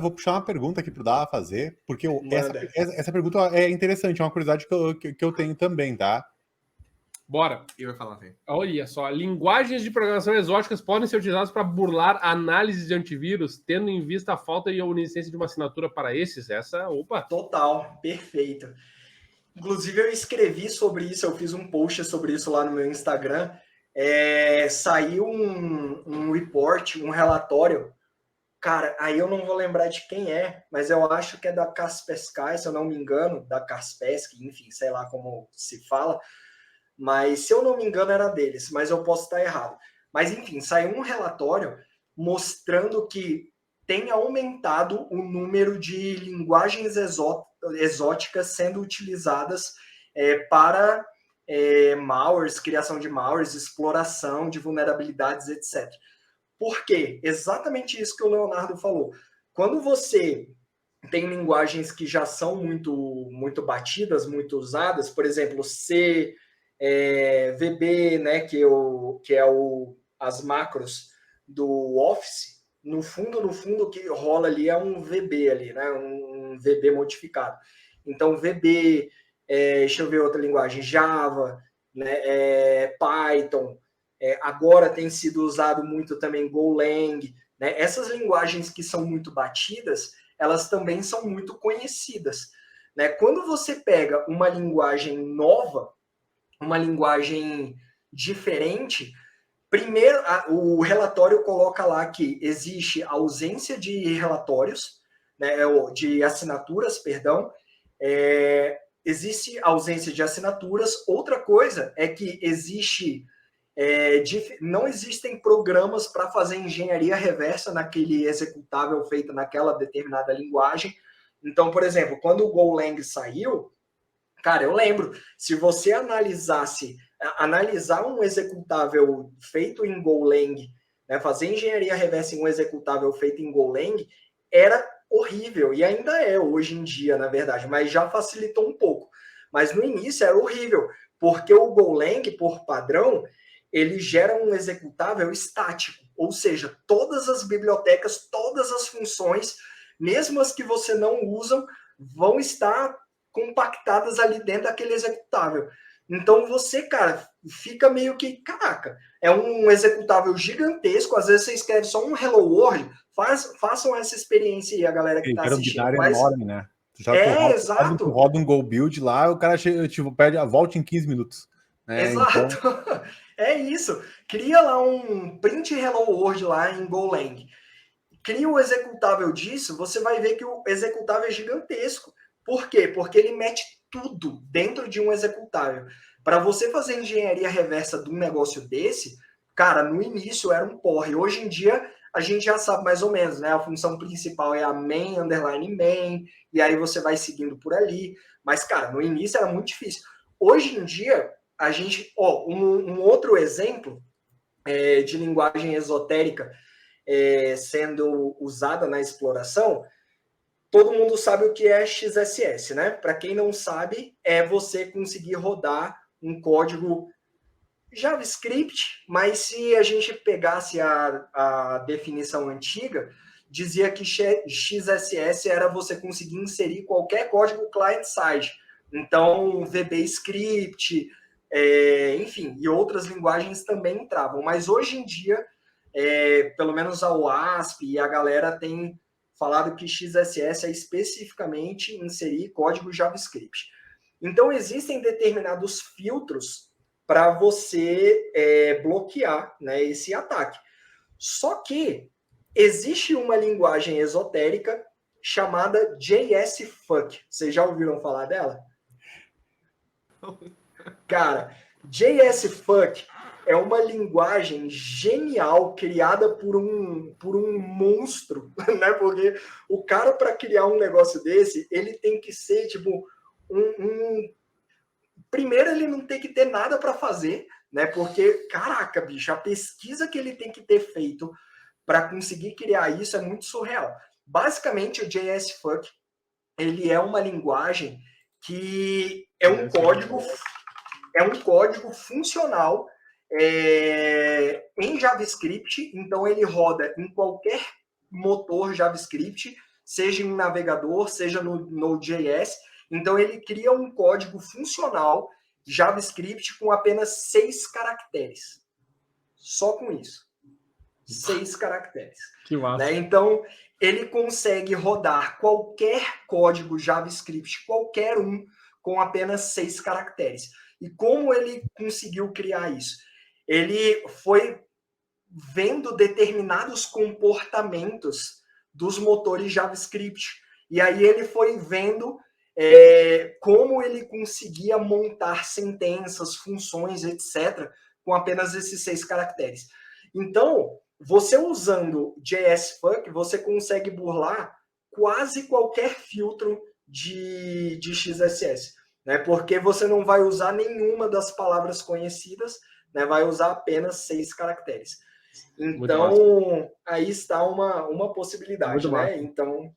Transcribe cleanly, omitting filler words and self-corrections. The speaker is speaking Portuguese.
Vou puxar uma pergunta aqui pro Dava fazer, porque Manda. essa pergunta é interessante, é uma curiosidade que eu tenho também, tá? Bora. E vai falar assim. Olha só, linguagens de programação exóticas podem ser utilizadas para burlar análises de antivírus, tendo em vista a falta de onisciência de uma assinatura para esses? Opa! Total, perfeito. Inclusive, eu escrevi sobre isso, eu fiz um post sobre isso lá no meu Instagram. Saiu um report, um relatório. Cara, aí eu não vou lembrar de quem é, mas eu acho que é da Kaspersky, se eu não me engano, da Kaspersky, enfim, sei lá como se fala. Mas, se eu não me engano, era deles, mas eu posso estar errado. Mas, enfim, saiu um relatório mostrando que tem aumentado o número de linguagens exóticas sendo utilizadas para malwares, criação de malwares, exploração de vulnerabilidades, etc. Por quê? Exatamente isso que o Leonardo falou. Quando você tem linguagens que já são muito batidas, muito usadas, por exemplo, C, VB, né, que é as macros do Office, no fundo, o que rola ali é um VB ali, né, um VB modificado. Então, VB, deixa eu ver outra linguagem, Java, né, Python, agora tem sido usado muito também Golang, né, essas linguagens que são muito batidas, elas também são muito conhecidas, né? Quando você pega uma linguagem nova, uma linguagem diferente, primeiro, o relatório coloca lá que existe ausência de relatórios, né, de assinaturas, perdão, existe ausência de assinaturas. Outra coisa é que não existem programas para fazer engenharia reversa naquele executável feito naquela determinada linguagem. Então, por exemplo, quando o Golang saiu, cara, eu lembro, se você analisar um executável feito em Golang, né, fazer engenharia reversa em um executável feito em Golang, era horrível, e ainda é hoje em dia, na verdade, mas já facilitou um pouco. Mas no início era horrível, porque o Golang, por padrão, ele gera um executável estático, ou seja, todas as bibliotecas, todas as funções, mesmo as que você não usa, vão estar compactadas ali dentro daquele executável. Então você, cara, fica meio que, caraca, é um executável gigantesco, às vezes você escreve só um Hello World, façam essa experiência aí, a galera que está assistindo. Um binário enorme, né? Exato. Tu roda um Go Build lá, o cara pede a volta em 15 minutos. Exato. Então... É isso. Cria lá um print Hello World lá em Golang. Cria o executável disso, você vai ver que o executável é gigantesco. Por quê? Porque ele mete tudo dentro de um executável. Para você fazer engenharia reversa de um negócio desse, cara, no início era um porre. Hoje em dia, a gente já sabe mais ou menos, né? A função principal é a main, underline main, e aí você vai seguindo por ali. Mas, cara, no início era muito difícil. Hoje em dia, a gente... um outro exemplo de linguagem esotérica sendo usada na exploração, todo mundo sabe o que é XSS, né? Para quem não sabe, é você conseguir rodar um código JavaScript, mas se a gente pegasse a definição antiga, dizia que XSS era você conseguir inserir qualquer código client-side. Então, VBScript, enfim, e outras linguagens também entravam. Mas hoje em dia, pelo menos a OASP e a galera tem falado que XSS é especificamente inserir código JavaScript. Então, existem determinados filtros para você bloquear, né, esse ataque. Só que existe uma linguagem esotérica chamada JSFuck. Vocês já ouviram falar dela? Cara, JSFuck é uma linguagem genial criada por um monstro, né? Porque o cara, para criar um negócio desse, ele tem que ser tipo Primeiro, ele não tem que ter nada para fazer, né? Porque, caraca, bicho, a pesquisa que ele tem que ter feito para conseguir criar isso é muito surreal. Basicamente, o JSFuck, ele é uma linguagem que é um código funcional em JavaScript, então ele roda em qualquer motor JavaScript, seja em um navegador, seja no Node.js. Então, ele cria um código funcional JavaScript com apenas 6 caracteres. Só com isso. 6 caracteres. Que massa. Né? Então, ele consegue rodar qualquer código JavaScript, qualquer um, com apenas 6 caracteres. E como ele conseguiu criar isso? Ele foi vendo determinados comportamentos dos motores JavaScript. E aí ele foi vendo como ele conseguia montar sentenças, funções, etc., com apenas esses 6 caracteres. Então, você usando JSFuck, você consegue burlar quase qualquer filtro de XSS, né? Porque você não vai usar nenhuma das palavras conhecidas, né? Vai usar apenas 6 caracteres. Então, aí está uma possibilidade, né? Então,